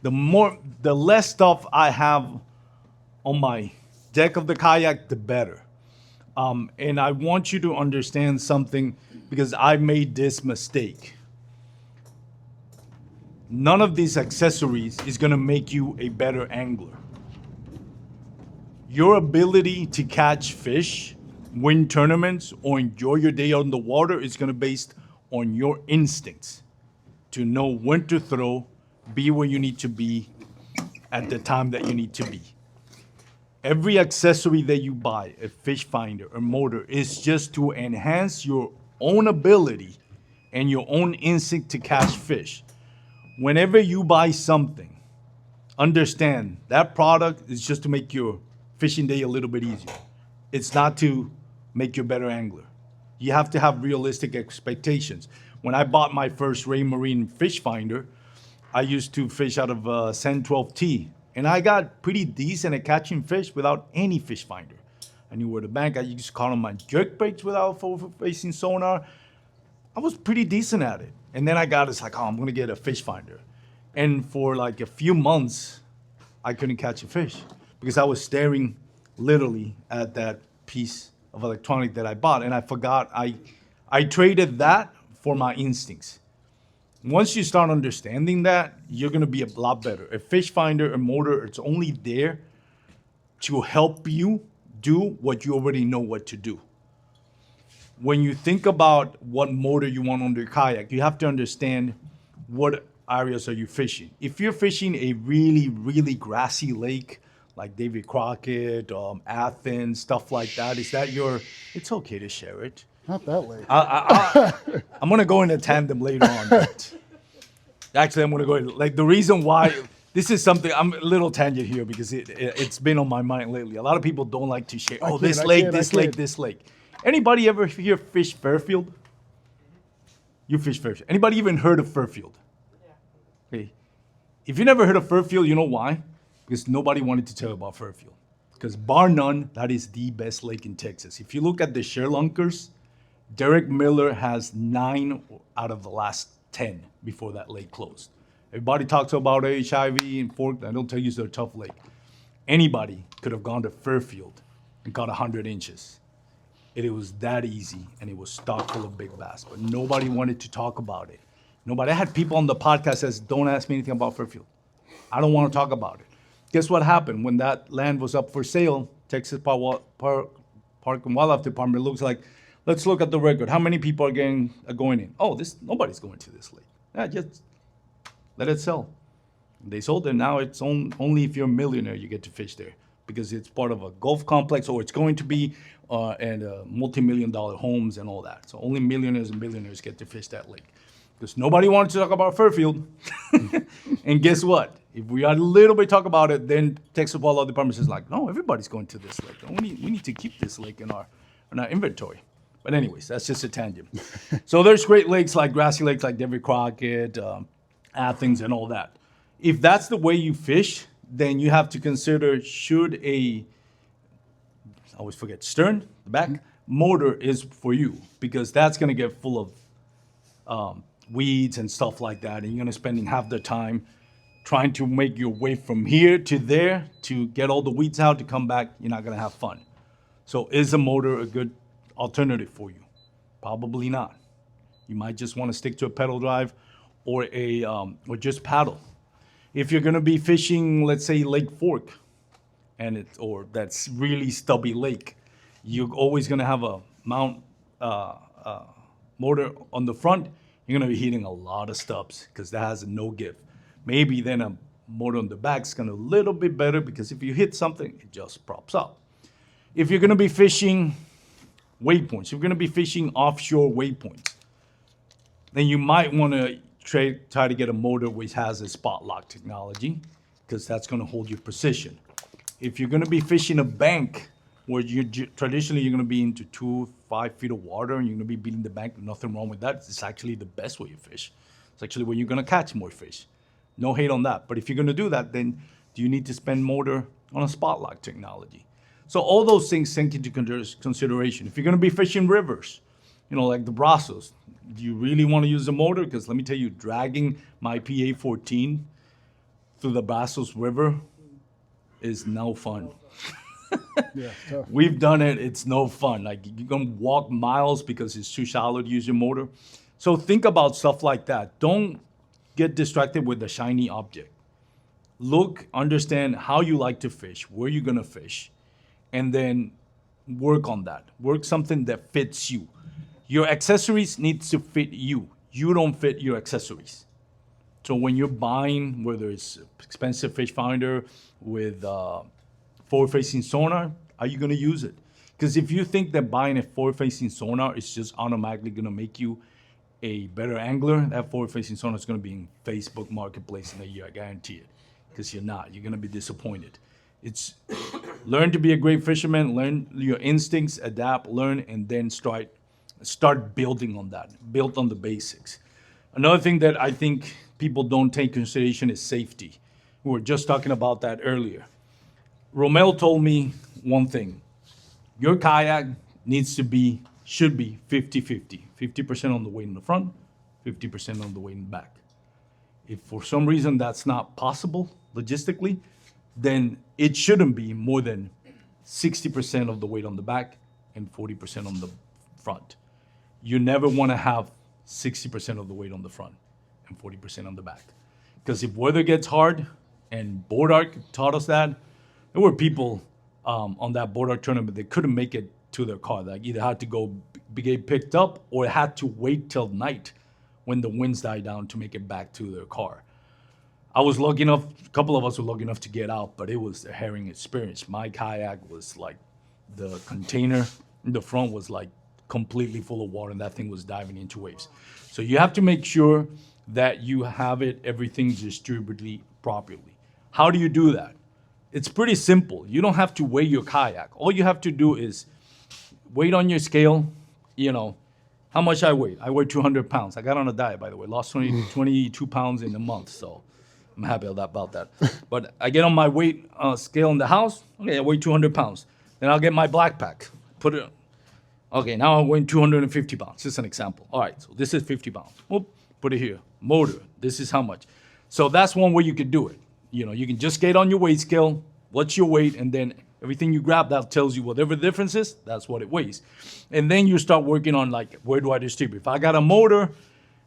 The less stuff I have on my deck of the kayak, the better. And I want you to understand something because I made this mistake. None of these accessories is going to make you a better angler. Your ability to catch fish, win tournaments, or enjoy your day on the water is going to be based on your instincts to know when to throw, be where you need to be at the time that you need to be. Every accessory that you buy, a fish finder, a motor, is just to enhance your own ability and your own instinct to catch fish. Whenever you buy something, understand that product is just to make your fishing day a little bit easier. It's not to make you a better angler. You have to have realistic expectations. When I bought my first Raymarine fish finder, I used to fish out of Sen 12T, and I got pretty decent at catching fish without any fish finder. I knew where to bank. I used to call on my jerk baits without forward-facing sonar. I was pretty decent at it. And then I got, it's like, oh, I'm gonna get a fish finder. And for like a few months, I couldn't catch a fish because I was staring literally at that piece of electronic that I bought. And I forgot, I traded that for my instincts. Once you start understanding that, you're gonna be a lot better. A fish finder, a motor, it's only there to help you do what you already know what to do. When you think about what motor you want on your kayak, you have to understand what areas are you fishing. If you're fishing a really, really grassy lake, like David Crockett, Athens, stuff like that, is that your, it's okay to share it. Not that late. I'm gonna go into tandem later on. But actually, I'm gonna go like the reason why this is something. I'm a little tangent here because it's been on my mind lately. A lot of people don't like to share. Oh, this lake, this lake, this lake. Anybody ever hear fish Fairfield? You fish Fairfield. Anybody even heard of Fairfield? Yeah. Okay. If you never heard of Fairfield, you know why? Because nobody wanted to tell you about Fairfield. Because bar none, that is the best lake in Texas. If you look at the Sharelunkers, Derek Miller has 9 out of the last 10 before that lake closed. Everybody talks about HIV and Fork. I don't tell you it's a tough lake. Anybody could have gone to Fairfield and caught 100 inches. It was that easy, and it was stocked full of big bass. But nobody wanted to talk about it. Nobody. I had people on the podcast says, "Don't ask me anything about Fairfield. I don't want to talk about it." Guess what happened when that land was up for sale? Texas Park and Wildlife Department looks like, let's look at the record. How many people are going in? Oh, nobody's going to this lake. Yeah, just let it sell. They sold it. Now it's only if you're a millionaire you get to fish there because it's part of a golf complex, or it's going to be, and multi-million-dollar homes and all that. So only millionaires and billionaires get to fish that lake because nobody wanted to talk about Fairfield. And guess what? If we a little bit talk about it, then Texas Wildlife Department is like, no, everybody's going to this lake. We need to keep this lake in our inventory. But anyways, that's just a tangent. So there's great lakes like grassy lakes like David Crockett, Athens, and all that. If that's the way you fish, then you have to consider should I always forget, stern, the back, motor is for you because that's going to get full of weeds and stuff like that. And you're going to spending half the time trying to make your way from here to there to get all the weeds out to come back. You're not going to have fun. So is a motor a good alternative for you? Probably not. You might just want to stick to a pedal drive or or just paddle. If you're going to be fishing, let's say Lake Fork, or that's really stubby lake, you're always going to have a mount motor on the front. You're going to be hitting a lot of stubs because that has a no give. Maybe then a motor on the back is going to a little bit better because if you hit something, it just props up. If you're going to be fishing waypoints, if you're going to be fishing offshore waypoints, then you might want to try to get a motor which has a spot lock technology because that's going to hold your position. If you're going to be fishing a bank where traditionally you're going to be into 2-5 feet of water and you're going to be beating the bank, nothing wrong with that. It's actually the best way to fish. It's actually where you're going to catch more fish. No hate on that. But if you're going to do that, then do you need to spend motor on a spot lock technology? So all those things sink into consideration. If you're going to be fishing rivers, like the Brazos, do you really want to use a motor? Because let me tell you, dragging my PA-14 through the Brazos River is no fun. Yeah, tough. We've done it. It's no fun. Like you're gonna walk miles because it's too shallow to use your motor. So think about stuff like that. Don't get distracted with the shiny object. Look, understand how you like to fish, where you're gonna fish, and then work on that. Work something that fits you. Your accessories needs to fit you. You don't fit your accessories. So when you're buying, whether it's expensive fish finder with forward-facing sonar, are you going to use it? Because if you think that buying a forward-facing sonar is just automatically going to make you a better angler, that forward-facing sonar is going to be in Facebook Marketplace in a year. I guarantee it. Because you're not. You're going to be disappointed. It's learn to be a great fisherman, learn your instincts, adapt, learn, and then start building on that. Build on the basics. Another thing that I think people don't take consideration is safety. We were just talking about that earlier. Romel told me one thing. Your kayak should be 50-50. 50% on the weight in the front, 50% on the weight in the back. If for some reason that's not possible logistically, then it shouldn't be more than 60% of the weight on the back and 40% on the front. You never want to have 60% of the weight on the front and 40% on the back. Because if weather gets hard, and Board Arc taught us that, there were people on that Board Arc tournament that couldn't make it to their car. Like either had to go get picked up or had to wait till night when the winds died down to make it back to their car. I was lucky enough, a couple of us were lucky enough to get out, but it was a herring experience. My kayak was like, the container in the front was like completely full of water and that thing was diving into waves. So you have to make sure that you have everything distributed properly. How do you do that? It's pretty simple. You don't have to weigh your kayak. All you have to do is weight on your scale, how much I weigh. I weigh 200 pounds. I got on a diet, by the way. Lost 22 pounds in a month, so I'm happy about that. But I get on my weight scale in the house. Okay, I weigh 200 pounds. Then I'll get my black pack. Put it. Okay, now I'm weighing 250 pounds. Just an example. All right, so this is 50 pounds. Whoop, put it here. Motor. This is how much. So that's one way you could do it. You can just get on your weight scale. What's your weight? And then everything you grab, that tells you whatever the difference is, that's what it weighs. And then you start working on like, where do I distribute? If I got a motor,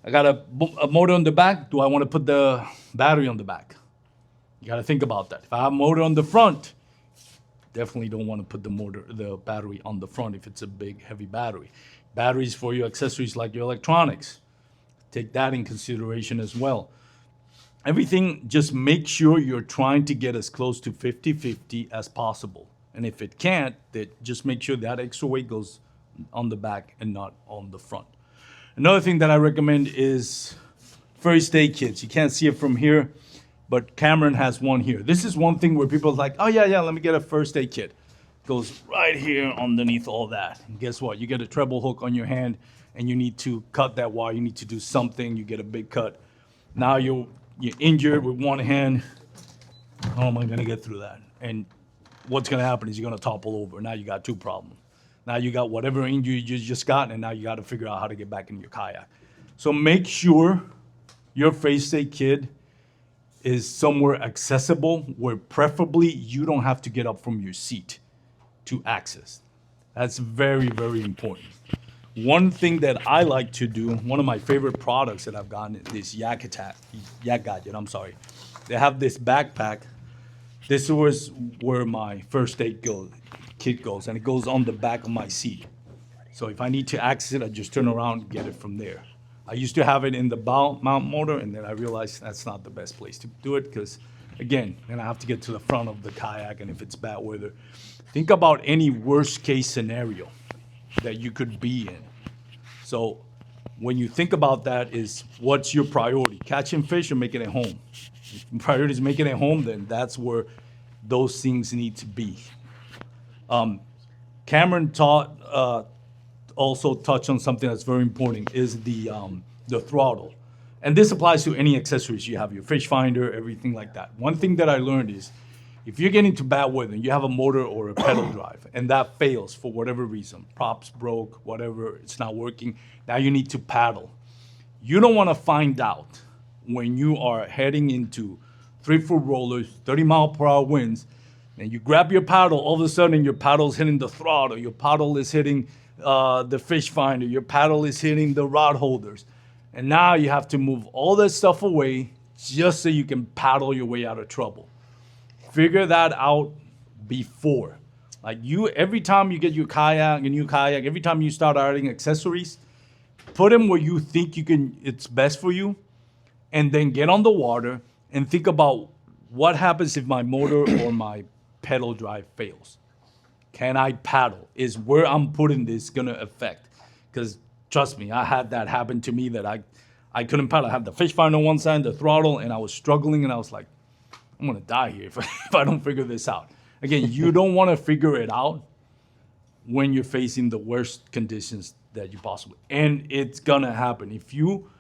I got a motor on the back, do I want to put the battery on the back? You got to think about that. If I have a motor on the front, definitely don't want to put the battery on the front if it's a big, heavy battery. Batteries for your accessories like your electronics. Take that in consideration as well. Everything, just make sure you're trying to get as close to 50-50 as possible. And if it can't, then just make sure that extra weight goes on the back and not on the front. Another thing that I recommend is first aid kits. You can't see it from here, but Cameron has one here. This is one thing where people are like, oh yeah, let me get a first aid kit. Goes right here underneath all that. And guess what? You get a treble hook on your hand and you need to cut that wire. You need to do something. You get a big cut. Now you're injured with one hand. How am I going to get through that? And what's going to happen is you're going to topple over. Now you got two problems. Now you got whatever injury you just got, and now you got to figure out how to get back in your kayak. So make sure your first aid kit is somewhere accessible where preferably you don't have to get up from your seat to access. That's very, very important. One thing that I like to do, one of my favorite products that I've gotten is Yak Gadget, I'm sorry. They have this backpack. This was where my first aid kit goes, and it goes on the back of my seat. So if I need to access it, I just turn around and get it from there. I used to have it in the bow mount motor, and then I realized that's not the best place to do it because, again, then I have to get to the front of the kayak, and if it's bad weather, think about any worst case scenario that you could be in. So when you think about that is what's your priority? Catching fish or making it home? If your priority is making it home, then that's where those things need to be. Cameron also touched on something that's very important is the throttle. And this applies to any accessories you have, your fish finder, everything like that. One thing that I learned is if you're getting to bad weather and you have a motor or a pedal drive and that fails for whatever reason, props broke, whatever, it's not working, now you need to paddle. You don't want to find out when you are heading into 3-foot rollers, 30-mile-per-hour winds, and you grab your paddle, all of a sudden your paddle's hitting the throttle, your paddle is hitting the fish finder, your paddle is hitting the rod holders. And now you have to move all that stuff away just so you can paddle your way out of trouble. Figure that out before. Like every time you get your kayak, a new kayak, every time you start adding accessories, put them where you think it's best for you, and then get on the water and think about what happens if my motor or my pedal drive fails. Can I paddle? Is where I'm putting this gonna affect? Because trust me, I had that happen to me that I couldn't paddle. I had the fish finder on one side, the throttle, and I was struggling, and I was like, I'm gonna die here if I don't figure this out. Again, you don't wanna figure it out when you're facing the worst conditions that you possibly, and it's gonna happen. If you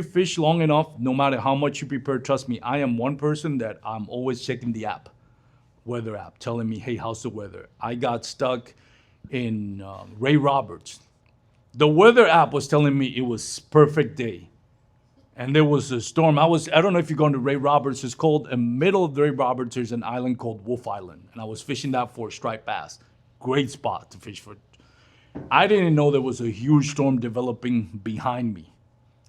fish long enough, no matter how much you prepare, trust me, I am one person that I'm always checking the app, weather app, telling me, hey, how's the weather? I got stuck in Ray Roberts. The weather app was telling me it was perfect day. And there was a storm. I don't know if you're going to Ray Roberts. It's called, in the middle of Ray Roberts, there's an island called Wolf Island. And I was fishing that for striped bass. Great spot to fish for. I didn't know there was a huge storm developing behind me.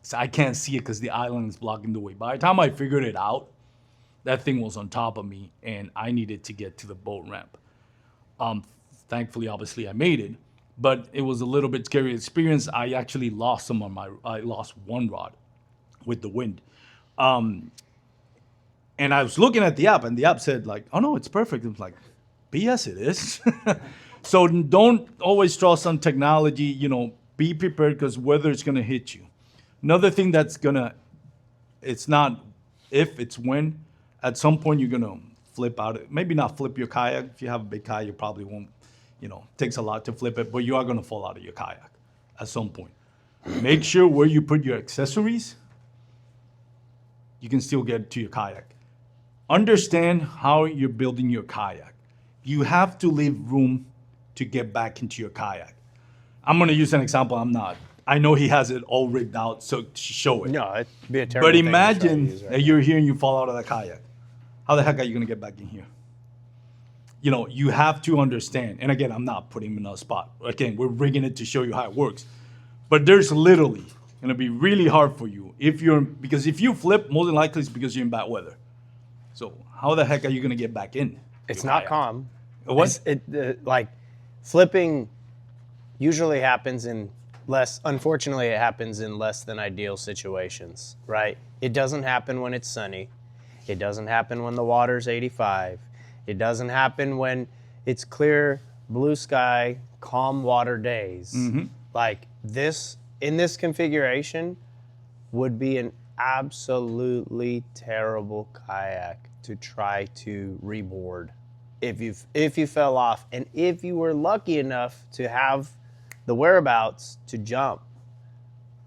So I can't see it because the island is blocking the way. By the time I figured it out, that thing was on top of me and I needed to get to the boat ramp. Thankfully, obviously, I made it, but it was a little bit scary experience. I actually lost I lost one rod with the wind. And I was looking at the app and the app said like, oh no, it's perfect. It was like, BS it is. So don't always trust on technology, be prepared because weather is gonna hit you. Another thing it's not if, it's when, at some point you're gonna flip out. Maybe not flip your kayak. If you have a big kayak, you probably won't, takes a lot to flip it, but you are gonna fall out of your kayak at some point. Make sure where you put your accessories, you can still get to your kayak. Understand how you're building your kayak. You have to leave room to get back into your kayak. I'm gonna use an example. I know he has it all rigged out, so to show it. No, it'd be a terrible But thing to try to imagine use right that you're here and you fall out of the kayak. How the heck are you gonna get back in here? You have to understand. And again, I'm not putting him in a spot. Again, we're rigging it to show you how it works. But there's literally gonna be really hard for you because if you flip, more than likely it's because you're in bad weather. So how the heck are you gonna get back in? It's your not kayak? calm. What? Like flipping usually happens unfortunately it happens in less than ideal situations, right? It doesn't happen when it's sunny. It doesn't happen when the water's 85. It doesn't happen when it's clear, blue sky, calm water days. Mm-hmm. Like this, in this configuration, would be an absolutely terrible kayak to try to reboard if you fell off, and if you were lucky enough to have the whereabouts to jump,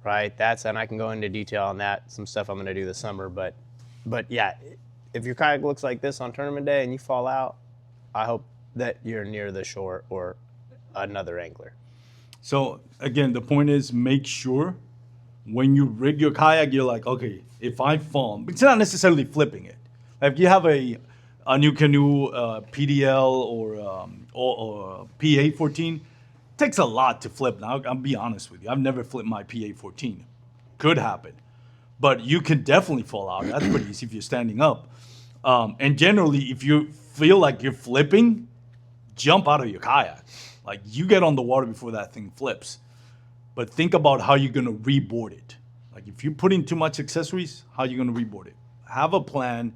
right? And I can go into detail on that, some stuff I'm going to do this summer, but yeah, if your kayak looks like this on tournament day and you fall out, I hope that you're near the shore or another angler. So again, the point is make sure when you rig your kayak, you're like, okay, if I fall, it's not necessarily flipping it. Like if you have a new canoe, PDL or PA14, it takes a lot to flip. Now, I'll be honest with you. I've never flipped my PA14. Could happen. But you can definitely fall out. That's pretty easy if you're standing up. And generally, if you feel like you're flipping, jump out of your kayak. Like you get on the water before that thing flips. But think about how you're gonna reboard it. Like if you're putting too much accessories, how you gonna reboard it? Have a plan,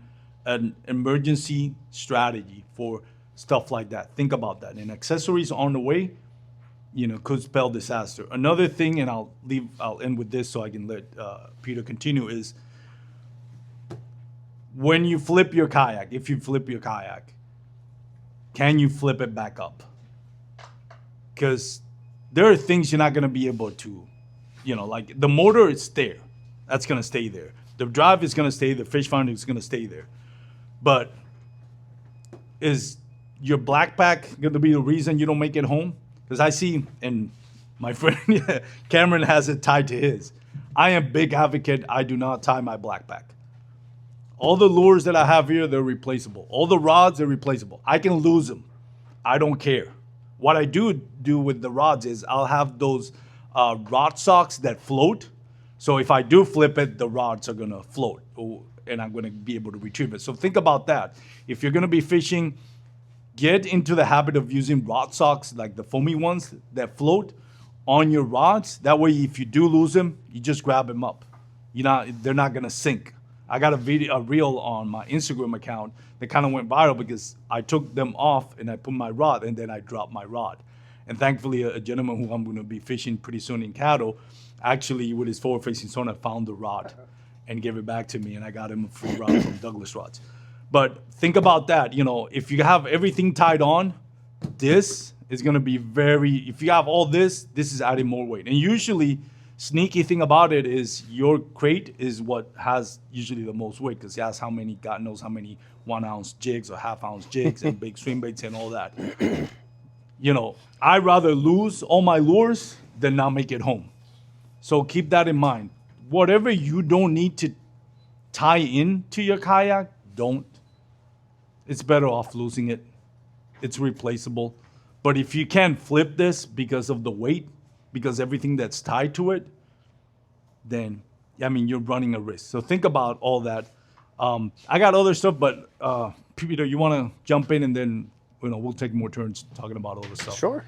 an emergency strategy for stuff like that. Think about that. And accessories on the way, could spell disaster. Another thing, and I'll end with this so I can let Peter continue, is when you flip your kayak, if you flip your kayak, can you flip it back up? Because there are things you're not going to be able to, like the motor is there. That's going to stay there. The drive is going to stay. The fish finder is going to stay there. But is your black pack going to be the reason you don't make it home? Because I see, and my friend Cameron has it tied to his. I am big advocate. I do not tie my black pack. All the lures that I have here, they're replaceable. All the rods, they're replaceable. I can lose them. I don't care. What I do with the rods is I'll have those rod socks that float. So if I do flip it, the rods are gonna float, and I'm gonna be able to retrieve it. So think about that. If you're gonna be fishing, get into the habit of using rod socks, like the foamy ones that float on your rods. That way, if you do lose them, you just grab them up. They're not gonna sink. I got a reel on my Instagram account that kind of went viral because I took them off and I put my rod and then I dropped my rod. And thankfully, a gentleman who I'm going to be fishing pretty soon in Caddo, actually with his forward-facing sonar, found the rod and gave it back to me, and I got him a free rod from Douglas Rods. But think about that. If you have everything tied on, this is going to be if you have all this is adding more weight. And usually, sneaky thing about it is your crate is what has usually the most weight because it has God knows how many 1 ounce jigs or half ounce jigs and big swim baits and all that. I'd rather lose all my lures than not make it home. So keep that in mind. Whatever you don't need to tie in to your kayak, don't. It's better off losing it. It's replaceable. But if you can't flip this because of the weight, because everything that's tied to it, then, you're running a risk. So think about all that. I got other stuff, but Peter, you want to jump in and then we'll take more turns talking about all this stuff. Sure.